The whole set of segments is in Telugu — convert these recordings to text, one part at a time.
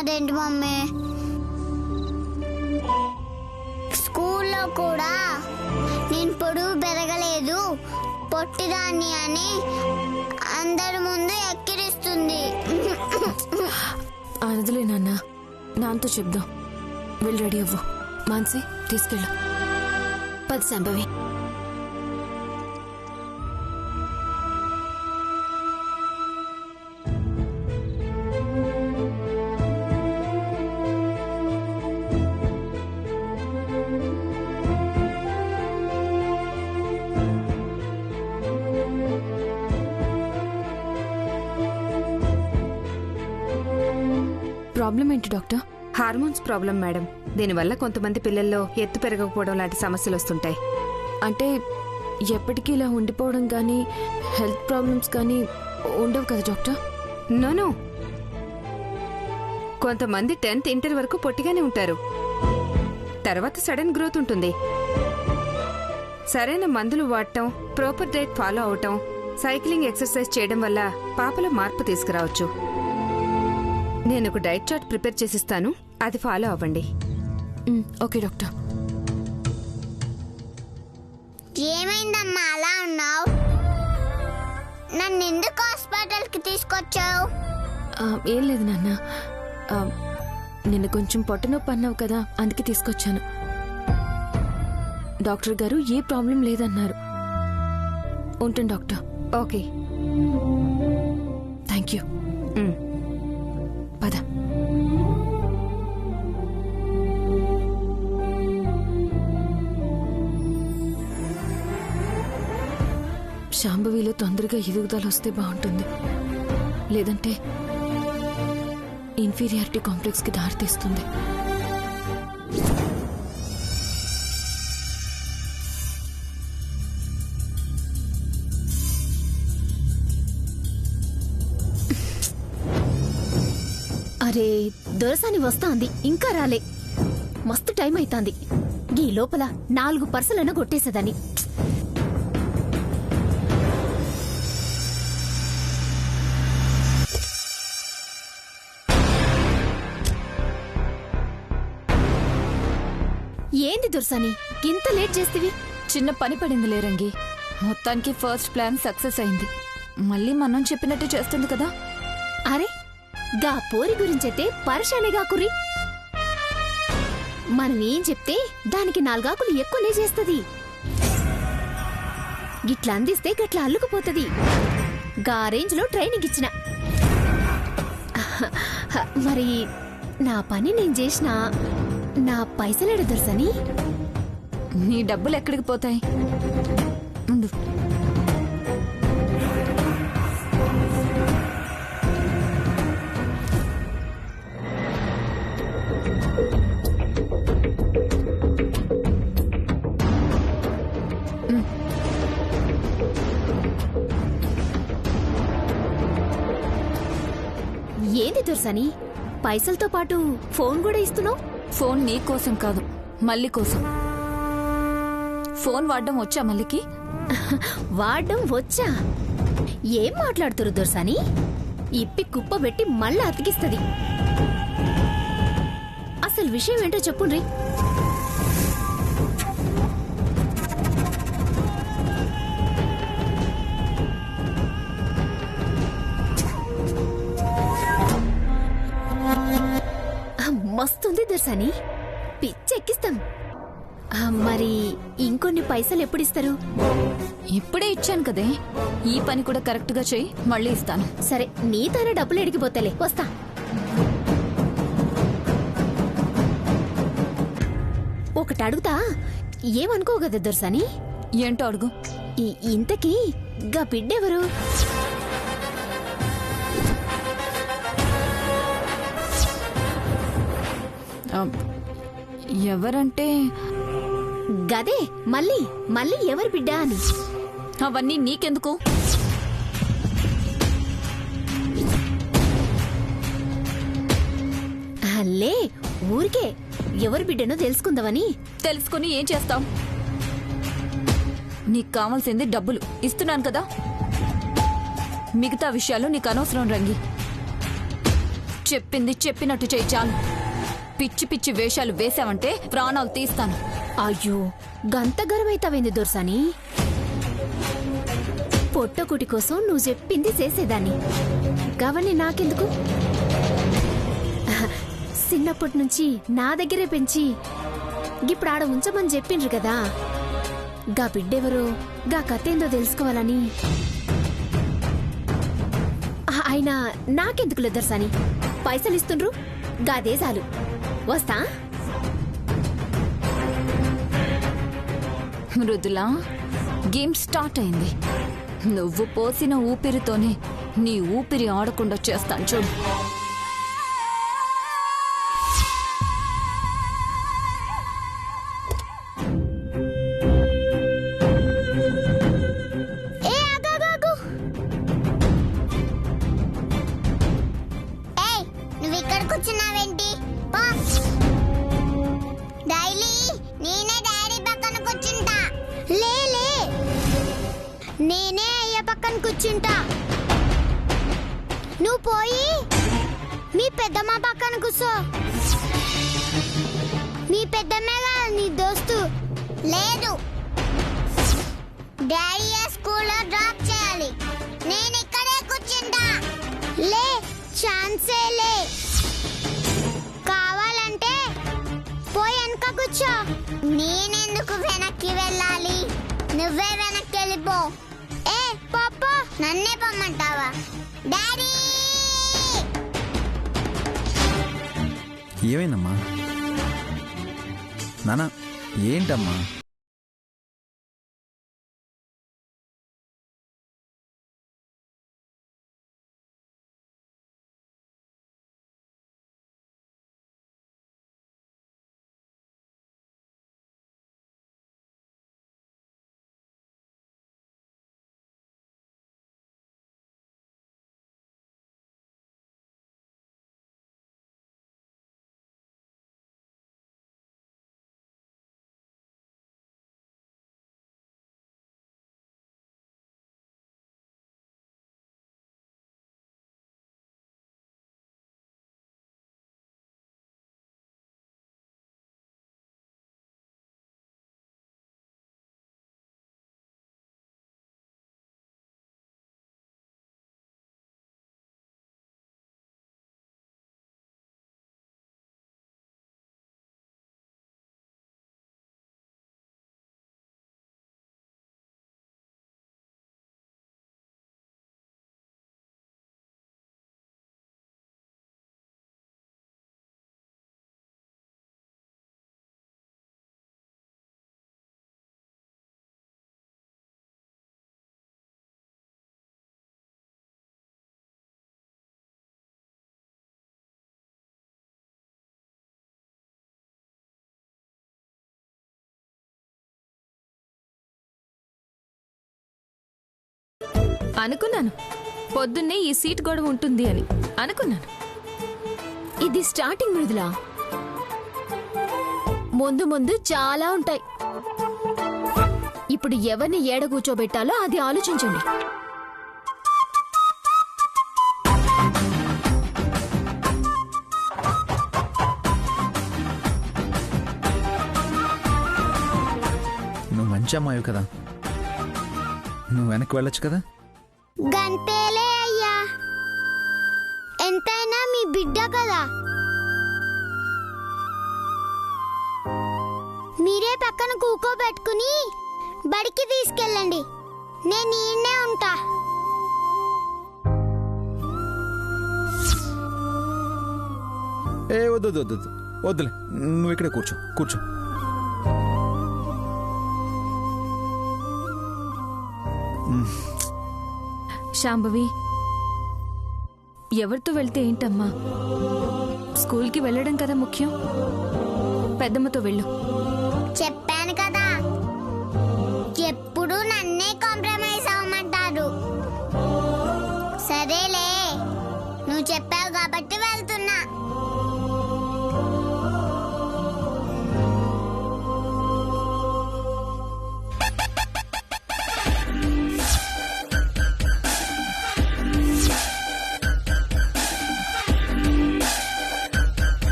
చేస్తున్నారేంటి మమ్మీ? స్కూల్లో కూడా నేను పొడుగు పెరగలేదు, పొట్టిదాన్ని అని అందరి ముందు ఎక్కిరిస్తుంది. అనదులే నాన్న, నాన్నతో చెప్దాం. వెళ్ళి రెడీ అవ్వు. మాన్సి తీసుకెళ్ళు. పది సంభవి. ప్రాబ్లం ఏంటి డాక్టర్? Hormones problem madam. దీనివల్ల కొంతమంది పిల్లల్లో ఎత్తు పెరగకపోవడం లాంటి సమస్యలు వస్తుంటాయి. అంటే ఎప్పటికీ ఇలా ఉండిపోవడం కానీ హెల్త్ ప్రాబ్లమ్స్ కానీ ఉండవు కదా డాక్టర్? నోనో, కొంతమంది 10th ఇంటర్ వరకు పొట్టిగానే ఉంటారు. తర్వాత సడన్ గ్రోత్ ఉంటుంది. సరైన మందులు వాడటం, ప్రాపర్ డైట్ ఫాలో అవటం, సైక్లింగ్, ఎక్సర్సైజ్ చేయడం వల్ల పాపలో మార్పు తీసుకురావచ్చు. నేను ఒక డైట్ చార్ట్ ప్రిపేర్ చేసిస్తాను, అది ఫాలో అవ్వండి. Okay doctor. ఏమైందమ్మా అలా ఉన్నావు? నన్ను ఎందుకు హాస్పిటల్కి తీసుకొచ్చావు? ఏం లేదు నాన్న, నిన్న కొంచెం పొట్టనొప్పి అన్నావు కదా, అందుకే తీసుకొచ్చాను. డాక్టర్ గారు ఏ ప్రాబ్లం లేదన్నారు. ఉంటాను డాక్టర్. Okay, thank you. పద. శాంభవిలో తొందరగా ఎదుగుదల వస్తే బాగుంటుంది, లేదంటే ఇన్ఫీరియారిటీ కాంప్లెక్స్ కి దారితీస్తుంది. అరే దొరసాని వస్తాంది, ఇంకా రాలే. మస్తు టైం అయితాంది. ఈ లోపల 4 పర్సలైనా కొట్టేసేదని. ఏంది దొరసాని ఇంత లేట్ చేస్తేవి? చిన్న పని పడింది లేరంగి. మొత్తానికి ఫస్ట్ ప్లాన్ సక్సెస్ అయింది. మళ్ళీ మనం చెప్పినట్టు చేస్తుంది కదా. అరే గా పోరి గురించైతే పరిశానిగా కుర్రి. మనం ఏం చెప్తే దానికి 4 ఆకులు ఎక్కువనే చేస్తది. గిట్లా అందిస్తే గట్లా అల్లుకుపోతది. గా రేంజ్ లో ట్రైనింగ్ ఇచ్చిన. మరి నా పని నేను చేసినా నా పైసలేడు దొరసని. నీ డబ్బులు ఎక్కడికి పోతాయి? ఉండు. ఏంది దొరసని పైసలతో పాటు ఫోన్ కూడా ఇస్తున్నావు? ఫోన్ నీ కోసం కాదు, మల్లి కోసం. ఫోన్ వాడడం వచ్చా మల్లికి? వాడడం వచ్చా? ఏం మాట్లాడుతురు దొరసాని? ఇప్పి కుప్ప పెట్టి మళ్ళా అతికిస్తది. అసలు విషయం ఏంటో చెప్పుండ్రి. మస్తుంది దర్శని, పిచ్చెక్కిస్తాం. మరి ఇంకొన్ని పైసలు ఎప్పుడిస్తారు? ఇప్పుడే ఇచ్చాను కదే. ఈ పని కూడా కరెక్ట్ గా చెయ్యి, మళ్ళీ ఇస్తాను. సరే, నీతోనే డబ్బులు ఎడిగిపోతలే, వస్తా. ఒకటి అడుగుతా, ఏమనుకో కదా దర్శని? ఏంటో అడుగు. ఇంతకీ గా బిడ్డెవరు? ఎవరంటే గదే మళ్ళీ మళ్ళీ ఎవరు బిడ్డ అని. అవన్నీ నీకెందుకు? అల్లే ఊరికే ఎవరు బిడ్డనో తెలుసుకుందామని. తెలుసుకుని ఏం చేస్తావు? నీకు కావాల్సింది డబ్బులు ఇస్తున్నాను కదా. మిగతా విషయాలు నీకు అనవసరం రంగి. చెప్పింది చెప్పినట్టు చేయి చాలు. పిచ్చి పిచ్చి వేషాలు వేశావంటే ప్రాణాలు తీస్తాను. అయ్యో గంత గర్వైతావేంది దొరసాని? పొట్టకుటి కోసం నువ్వు చెప్పింది చేసేదాన్ని. గవన్ని నాకెందుకు? చిన్నప్పటి నుంచి నా దగ్గరే పెంచి ఇప్పుడు ఆడ ఉంచమని చెప్పిండ్రు కదా. గా బిడ్డెవరో గా కథేందో తెలుసుకోవాలని. అయినా నాకెందుకు దొరసాని? పైసలు ఇస్తుండ్రు గాదే చాలు. వస్తా. మృదులా, గేమ్ స్టార్ట్ అయింది. నువ్వు పోసిన ఊపిరితోనే నీ ఊపిరి ఆడకుండా చేస్తాను చూడు. నువ్వు ఇక్కడ కూర్చున్నావేంటి? డైలీ నేనే డాడీ పక్కన కూర్చుంటా. లేలే, నేనే అయ్య పక్కన కూర్చుంటా. నువ్వు పోయి మీ పెద్దమ్మ పక్కన కూర్చో. మీ పెద్దమ్మే కదా నీ దోస్తు. లేదు, డాడీ స్కూల్లో డ్రాప్ చేయాలి. నేను ఇక్కడే కూర్చుంటా. లే, ఛాన్సే లే. కావాలంటే పోయి వెనక కూర్చో. నేనెందుకు వెనక్కి వెళ్ళాలి? నువ్వే వెనక్కి వెళ్ళిపో. ఏ పాప, నన్నే పొమ్మంటావా? డాడీ! ఏమైందమ్మా? నానా ఏంటమ్మా? అనుకున్నాను పొద్దున్నే ఈ సీట్ గొడవ ఉంటుంది అని అనుకున్నాను. ఇది స్టార్టింగ్ మృదులా. ముందు ముందు చాలా ఉంటాయి. ఇప్పుడు ఎవరిని ఏడ కూర్చోబెట్టాలో అది ఆలోచించండి. నువ్వు మంచి అమ్మాయి కదా, నువ్వు వెనక్కి వెళ్ళొచ్చు కదా. గంతేలే అయ్యా, ఎంతైనా మీ బిడ్డ కదా. మీరే పక్కన కూకోబెట్టుకుని బడికి తీసుకెళ్ళండి. నేను ఈయనే ఉంటా. ఏ వద్దు వద్దు వద్దు వద్దులే, నువ్వు ఇక్కడే కూర్చో కూర్చో. శాంభవి, ఎవరితో వెళ్తే ఏంటమ్మా? స్కూల్కి వెళ్ళడం కదా ముఖ్యం. పెద్దమ్మతో వెళ్ళు. చెప్పాను కదా, ఎప్పుడు నన్నే కాంప్రమైజ్ అవ్వమంటారు. సరేలే, నువ్వు చెప్పావు కాబట్టి వెళ్తున్నా.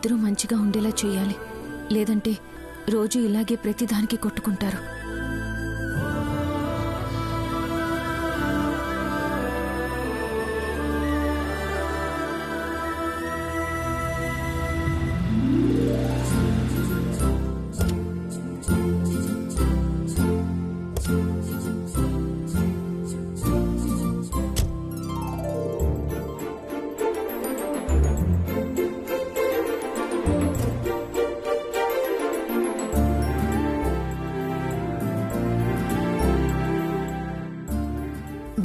మీరిద్దరూ మంచిగా ఉండేలా చేయాలి. లేదంటే రోజు ఇలాగే ప్రతిదానికి కొట్టుకుంటారు.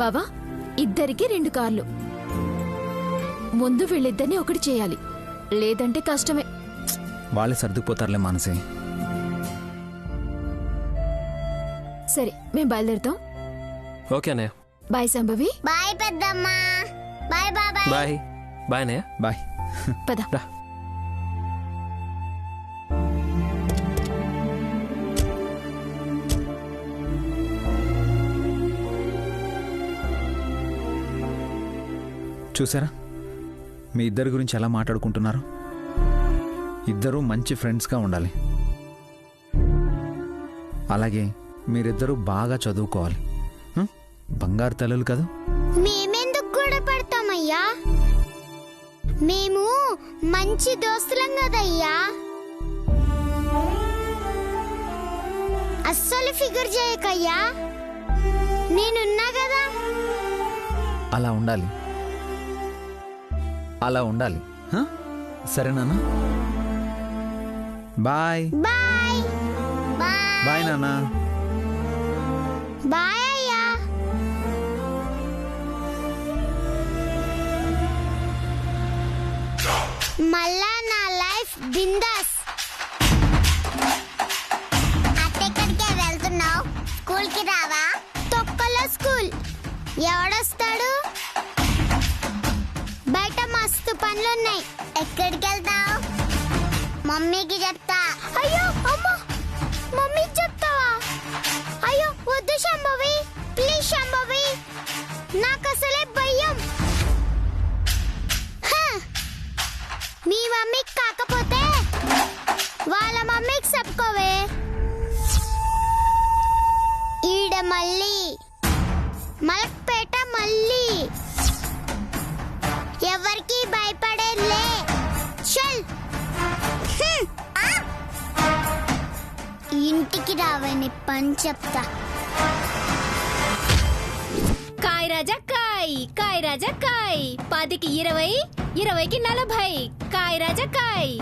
బావా, ఇద్దరికి 2 కార్లు. ముందు వీళ్ళిద్దరిని ఒకటి చేయాలి, లేదంటే కష్టమే. వాళ్ళే సర్దుకుపోతారులే మానసి. సరే, మేం బయలుదేరుతాం. ఓకే అన్నయ్య. బాయ్ సంభవి. బాయ్ పెద్దమ్మ. బాయ్ బాబాయ్. బాయ్ బాయ్ అన్నయ్య. బాయ్. పద. రా. చూసారా మీ ఇద్దరి గురించి ఎలా మాట్లాడుకుంటున్నారు? ఇద్దరూ మంచి ఫ్రెండ్స్గా ఉండాలి. అలాగే మీరిద్దరూ బాగా చదువుకోవాలి. బంగారు తల్లులు కదా. మేమెందుకు కూడా పడతామయ్యా? మేము మంచి దోస్తులం కదయ్యా. అస్సలు ఫిగర్ చేయకయ్యా, నేనున్నా కదా. అలా ఉండాలి, అలా ఉండాలి. సరేనా? బాయ్. Bye bye. బాయ్ నాన్న. బాయ్ అయ్యా. మళ్ళా నా లైఫ్ బిందాస్. అట్టెక్కడికే వెళ్తున్నావు? స్కూల్ కి రావా? తొక్కలో స్కూల్ ఎవడొస్తాడు? బయట మస్తు పనులున్నాయి. ఎక్కడికి వెళ్తావు? మమ్మీకి చెప్తా. అయ్యో అమ్మ, మమ్మీకి చెప్తావా? అయ్యో వద్దు శంభవి, ప్లీజ్ శంభవి, నాకు అసలే భయం. మీ మమ్మీకి కాకపోతే వాళ్ళ మమ్మీకి చెప్పుకోవే. ఈడ మళ్ళీ మలక్పేట మళ్ళీ ఎవరికి భయపడేలే. చల్. ఇంటికి రావని పని చెప్తా. కాయ్ రాజా కాయ్, కాయ్ రాజా కాయ్. 10కి 20, 20కి 40. కాయ్ రాజా కాయ్.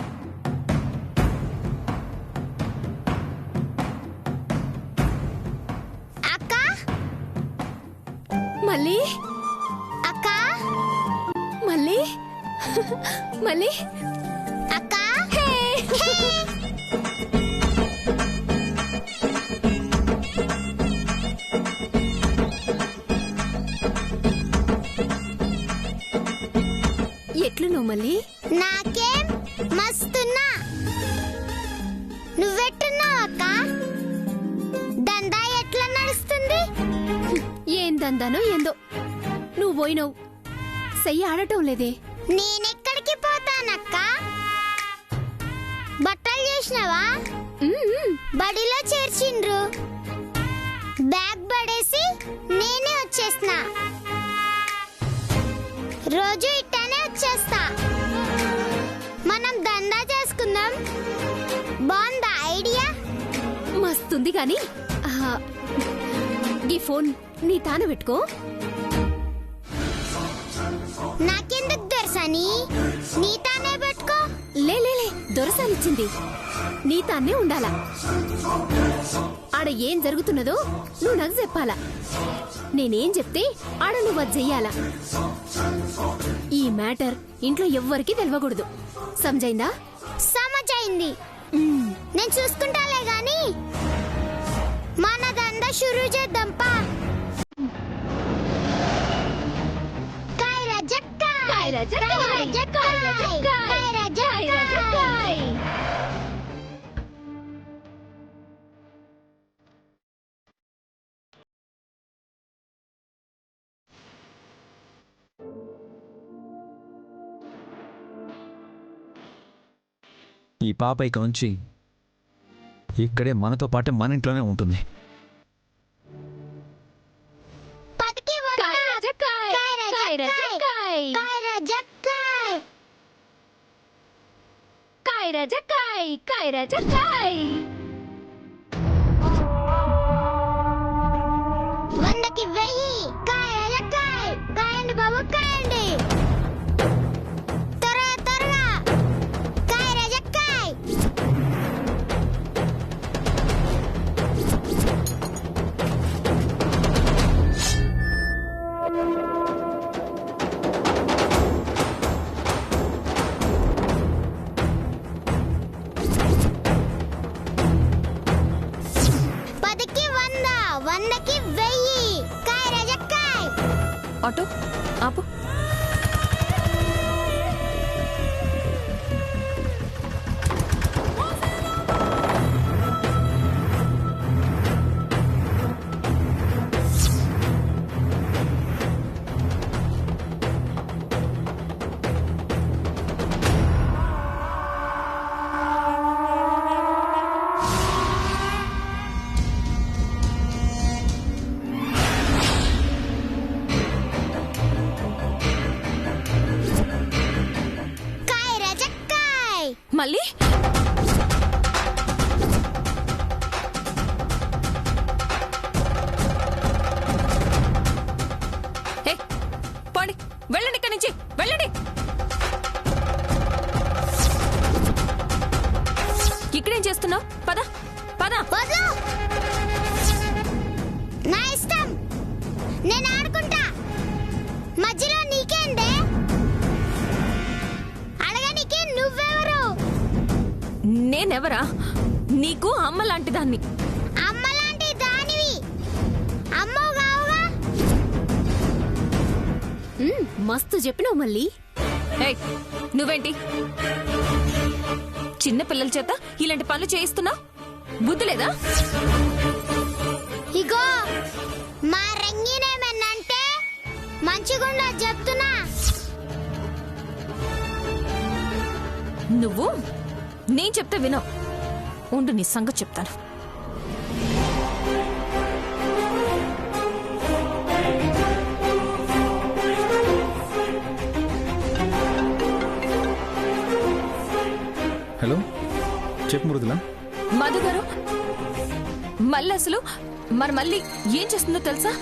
అక్క, మళ్ళీ అక్క, మళ్ళీ మళ్ళీ అక్క. ఎట్లు నువ్వు మళ్ళీ? నాకేం మస్తున్నా. నువ్వెట్టున్నావు అక్క? దందా ఎట్లా నడుస్తుంది? ఏం దందానో ఏందో, నువ్వు పోయినావు, చెయ్యి ఆడటం లేదే. నేనెక్కడికి పోతానక్క? బట్టలు చేసినావా? బడిలో చేర్చిండ్రు. బ్యాగ్ పడేసి నేనే వచ్చేసిన. రోజు ఇట్టానే వచ్చేస్తా. మనం దందా చేసుకుందాం. బాగుందా ఐడియా? మస్తుంది గాని ఈ ఫోన్ నీ తాన పెట్టుకో. నాకెందుకు దొరసని? నీతానే పెట్టుకో. లే లే లే, దొరసానిచ్చింది నీ తాన్నే ఉండాలా. ఆడ ఏం జరుగుతున్నదో నువ్వు నాకు చెప్పాలా. నేనేం చెప్తే ఆడ నువ్వు అది చెయ్యాలా. ఈ మ్యాటర్ ఇంట్లో ఎవ్వరికీ తెలియకూడదు. సమజైందా? సమజైంది. నేను చూసుకుంటాలే గాని మన దందా షురూ చేద్దాం పా. కాయరా జక్కా, కాయరా జక్కా, కాయరా జక్కా, కాయరా జక్కా. ఈ పాప ఇక నుంచి ఇక్కడే మనతో పాటే మన ఇంట్లోనే ఉంటుంది. పతికి వంద వందకి 1000 కాయండి బాబు కాయండి త్వరగా కాయ రజక్కాయ్. పదికి 100 వందకి 1000 కాయ రజక్కాయ్. ఆటో ఆపు. కాయ రజక్కాయ్. మళ్ళీ ఏ, పోండి, వెళ్ళండి ఇక్కడి నుంచి, వెళ్ళండి. ఇక్కడేం చేస్తున్నావు? పద పద. వద్దు. నా ఇష్టం, నేను ఆడుకుంటా. మధ్యలో నీకేందే? అడగనికి నువ్వెవరు? నేనెవరా? నీకు అమ్మ లాంటి దాన్ని. అమ్మలాంటి దానివి. అమ్మవు కావుగా. మస్తు చెప్పినావు మళ్ళీ. ఏయ్, నువ్వేంటి చిన్న పిల్లల చేత ఇలాంటి పనులు చేయిస్తున్నావు? బుద్ధి లేదా? ఇగో మా రంగినేమన్నంటే మంచిగుండా చెప్తున్నా. నువ్వు నేను చెప్తే వినో. ఉండు, నీ సంగతి చెప్తాను. హలో, చెప్పు మృదులా. మధు గారు, మళ్ళీ అసలు మళ్ళీ ఏం చేస్తుందో తెలుసా?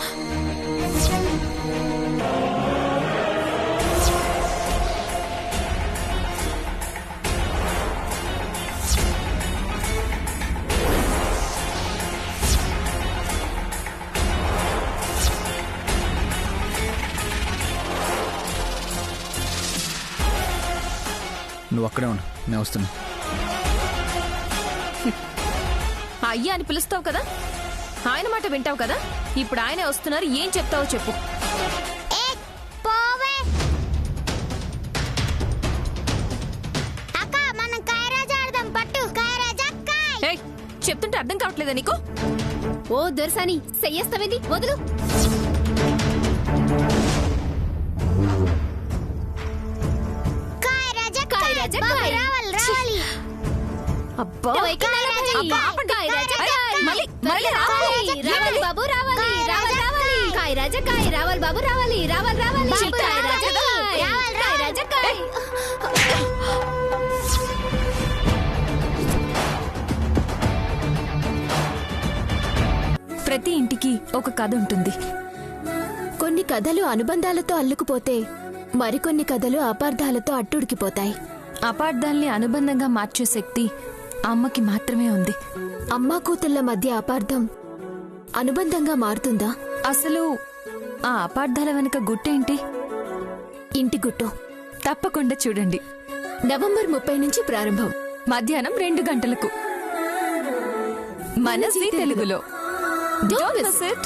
నువ్వు అక్కడే ఉండు, నేను వస్తున్నా. అయ్యా అని పిలుస్తావు కదా, ఆయన మాట వింటావు కదా. ఇప్పుడు ఆయనే వస్తున్నారు, ఏం చెప్తావో చెప్పు. ఏ పోవే. అక్క మనం కాయరాజు ఆడదాం. పట్టు కాయ రజక్కాయ్. ఏయ్, చెప్తుంటే అర్థం కావట్లేదా నీకు? ఓ దొరసాని చెయ్యేస్తావేంది? వదులు. కాయ రజక్కాయ్. బాబు రావాలి. అబ్బా, అబ్బా, కాయ రజక్కాయ్. మళ్ళీ రావాలి బాబు, రావాలి. కాయ రజక్కాయ్. రావాలి బాబు, రావాలి. బాబు, కాయ రజక్కాయ్. రావాలి. కాయ రజక్కాయ్. ప్రతి ఇంటికి ఒక కథ ఉంటుంది. కొన్ని కథలు అనుబంధాలతో అల్లుకుపోతే మరికొన్ని కథలు అపార్థాలతో అట్టుడికిపోతాయి. అపార్థాల్ని అనుబంధంగా మార్చే శక్తి అమ్మకి మాత్రమే ఉంది. అమ్మా కూతుళ్ల మధ్య అపార్థం అనుబంధంగా మారుతుందా? అసలు ఆ అపార్థాల వెనుక గుట్టేంటి? ఇంటి గుట్టు తప్పకుండా చూడండి. నవంబర్ 30 నుంచి ప్రారంభం. మధ్యాహ్నం 2 గంటలకు మన జీ తెలుగులో. Don't miss it.